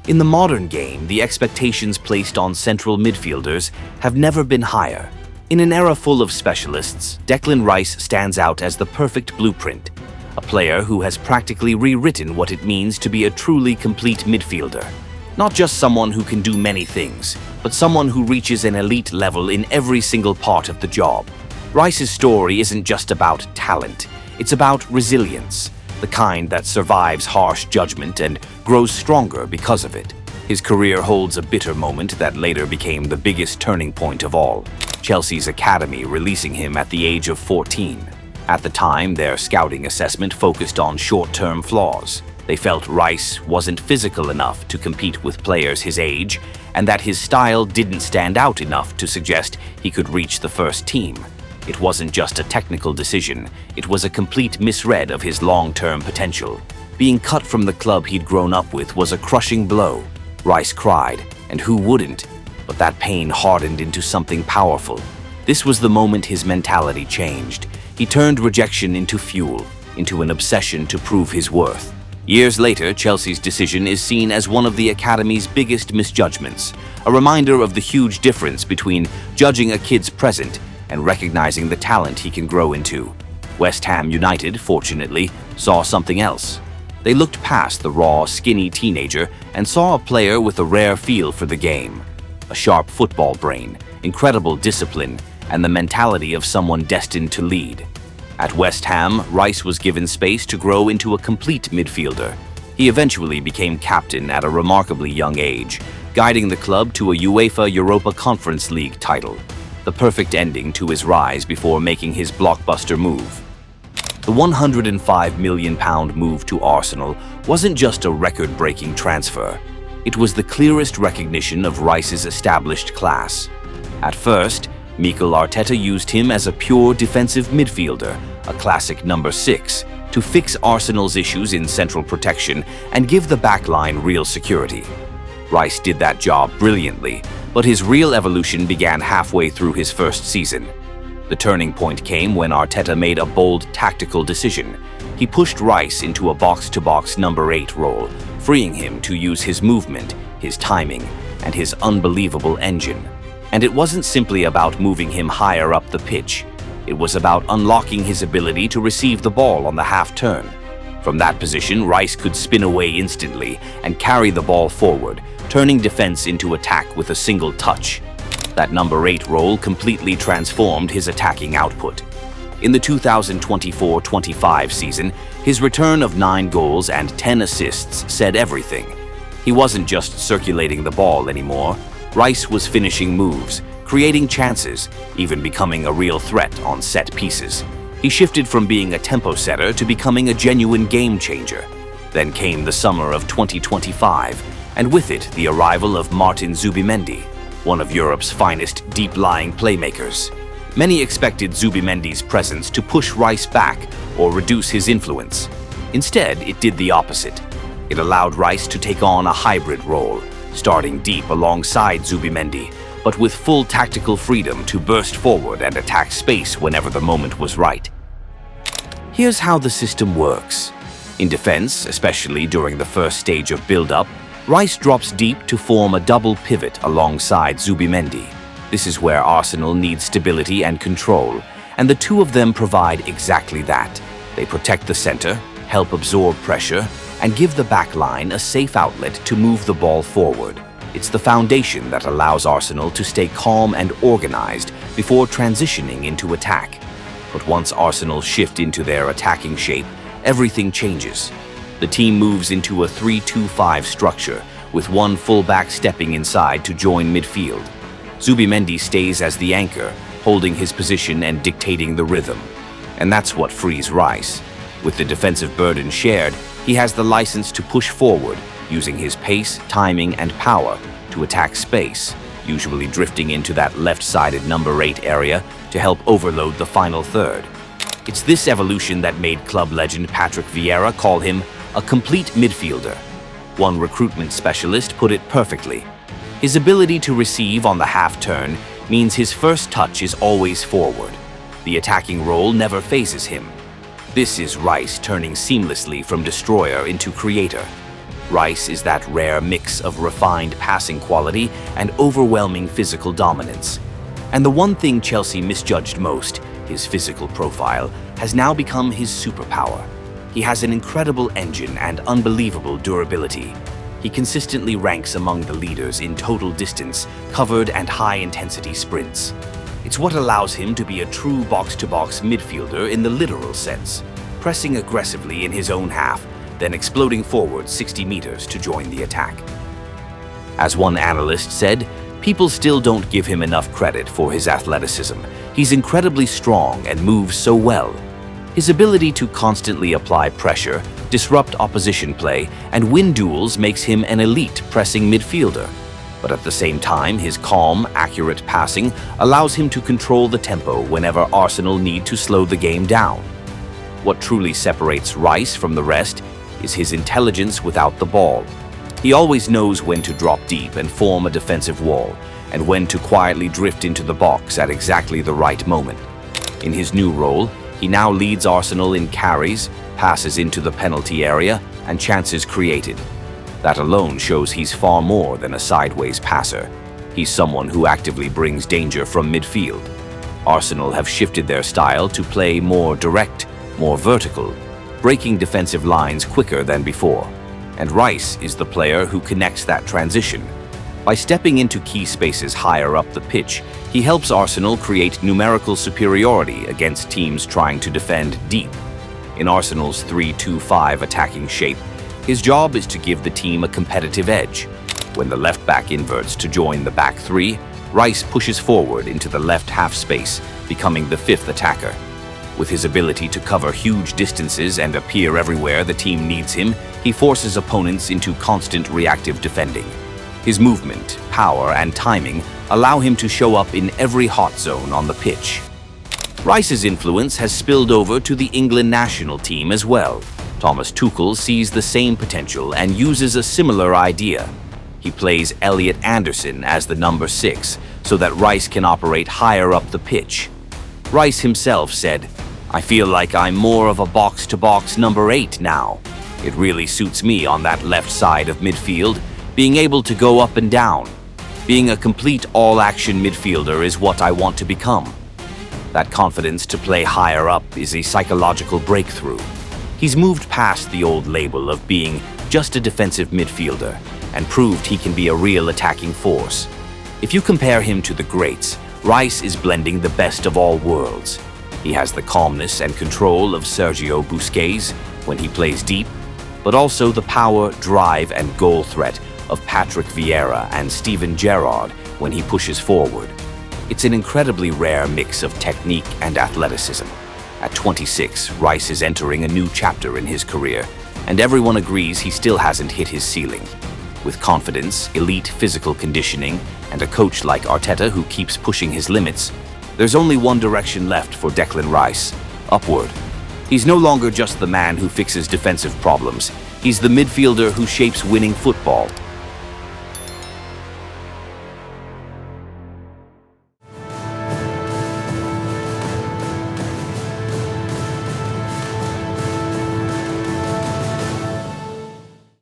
In the modern game, the expectations placed on central midfielders have never been higher. In an era full of specialists, Declan Rice stands out as the perfect blueprint, a player who has practically rewritten what it means to be a truly complete midfielder. Not just someone who can do many things, but someone who reaches an elite level in every single part of the job. Rice's story isn't just about talent, it's about resilience, the kind that survives harsh judgment and grows stronger because of it. His career holds a bitter moment that later became the biggest turning point of all: Chelsea's academy releasing him at the age of 14. At the time, their scouting assessment focused on short-term flaws. They felt Rice wasn't physical enough to compete with players his age, and that his style didn't stand out enough to suggest he could reach the first team. It wasn't just a technical decision, it was a complete misread of his long-term potential. Being cut from the club he'd grown up with was a crushing blow. Rice cried, and who wouldn't? But that pain hardened into something powerful. This was the moment his mentality changed. He turned rejection into fuel, into an obsession to prove his worth. Years later, Chelsea's decision is seen as one of the academy's biggest misjudgments, a reminder of the huge difference between judging a kid's present and recognizing the talent he can grow into. West Ham United, fortunately, saw something else. They looked past the raw, skinny teenager and saw a player with a rare feel for the game. A sharp football brain, incredible discipline, and the mentality of someone destined to lead. At West Ham, Rice was given space to grow into a complete midfielder. He eventually became captain at a remarkably young age, guiding the club to a UEFA Europa Conference League title, the perfect ending to his rise before making his blockbuster move. The £105 million move to Arsenal wasn't just a record-breaking transfer. It was the clearest recognition of Rice's established class. At first, Mikel Arteta used him as a pure defensive midfielder, a classic number 6, to fix Arsenal's issues in central protection and give the backline real security. Rice did that job brilliantly, but his real evolution began halfway through his first season. The turning point came when Arteta made a bold tactical decision. He pushed Rice into a box-to-box number 8 role, freeing him to use his movement, his timing, and his unbelievable engine. And it wasn't simply about moving him higher up the pitch. It was about unlocking his ability to receive the ball on the half-turn. From that position, Rice could spin away instantly and carry the ball forward, turning defense into attack with a single touch. That number 8 role completely transformed his attacking output. In the 2024-25 season, his return of 9 goals and 10 assists said everything. He wasn't just circulating the ball anymore. Rice was finishing moves, creating chances, even becoming a real threat on set pieces. He shifted from being a tempo setter to becoming a genuine game changer. Then came the summer of 2025, and with it the arrival of Martin Zubimendi, one of Europe's finest deep-lying playmakers. Many expected Zubimendi's presence to push Rice back or reduce his influence. Instead, it did the opposite. It allowed Rice to take on a hybrid role, starting deep alongside Zubimendi, but with full tactical freedom to burst forward and attack space whenever the moment was right. Here's how the system works. In defense, especially during the first stage of build-up, Rice drops deep to form a double pivot alongside Zubimendi. This is where Arsenal needs stability and control, and the two of them provide exactly that. They protect the center, help absorb pressure, and give the back line a safe outlet to move the ball forward. It's the foundation that allows Arsenal to stay calm and organized before transitioning into attack. But once Arsenal shift into their attacking shape, everything changes. The team moves into a 3-2-5 structure, with one fullback stepping inside to join midfield. Zubimendi stays as the anchor, holding his position and dictating the rhythm. And that's what frees Rice. With the defensive burden shared, he has the license to push forward, using his pace, timing, and power to attack space, usually drifting into that left-sided number 8 area to help overload the final third. It's this evolution that made club legend Patrick Vieira call him a complete midfielder. One recruitment specialist put it perfectly. His ability to receive on the half-turn means his first touch is always forward. The attacking role never phases him. This is Rice turning seamlessly from destroyer into creator. Rice is that rare mix of refined passing quality and overwhelming physical dominance. And the one thing Chelsea misjudged most, his physical profile, has now become his superpower. He has an incredible engine and unbelievable durability. He consistently ranks among the leaders in total distance, covered and high-intensity sprints. It's what allows him to be a true box-to-box midfielder in the literal sense, pressing aggressively in his own half, then exploding forward 60 meters to join the attack. As one analyst said, people still don't give him enough credit for his athleticism. He's incredibly strong and moves so well. His ability to constantly apply pressure, disrupt opposition play, and win duels makes him an elite pressing midfielder. But at the same time, his calm, accurate passing allows him to control the tempo whenever Arsenal need to slow the game down. What truly separates Rice from the rest is his intelligence without the ball. He always knows when to drop deep and form a defensive wall, and when to quietly drift into the box at exactly the right moment. In his new role, he now leads Arsenal in carries, passes into the penalty area, and chances created. That alone shows he's far more than a sideways passer. He's someone who actively brings danger from midfield. Arsenal have shifted their style to play more direct, more vertical, breaking defensive lines quicker than before. And Rice is the player who connects that transition. By stepping into key spaces higher up the pitch, he helps Arsenal create numerical superiority against teams trying to defend deep. In Arsenal's 3-2-5 attacking shape, his job is to give the team a competitive edge. When the left back inverts to join the back three, Rice pushes forward into the left half space, becoming the fifth attacker. With his ability to cover huge distances and appear everywhere the team needs him, he forces opponents into constant reactive defending. His movement, power, and timing allow him to show up in every hot zone on the pitch. Rice's influence has spilled over to the England national team as well. Thomas Tuchel sees the same potential and uses a similar idea. He plays Elliot Anderson as the number 6 so that Rice can operate higher up the pitch. Rice himself said, "I feel like I'm more of a box-to-box number 8 now. It really suits me on that left side of midfield, being able to go up and down. Being a complete all-action midfielder is what I want to become." That confidence to play higher up is a psychological breakthrough. He's moved past the old label of being just a defensive midfielder and proved he can be a real attacking force. If you compare him to the greats, Rice is blending the best of all worlds. He has the calmness and control of Sergio Busquets when he plays deep, but also the power, drive, and goal threat of Patrick Vieira and Steven Gerrard when he pushes forward. It's an incredibly rare mix of technique and athleticism. At 26, Rice is entering a new chapter in his career, and everyone agrees he still hasn't hit his ceiling. With confidence, elite physical conditioning, and a coach like Arteta who keeps pushing his limits, there's only one direction left for Declan Rice: upward. He's no longer just the man who fixes defensive problems. He's the midfielder who shapes winning football.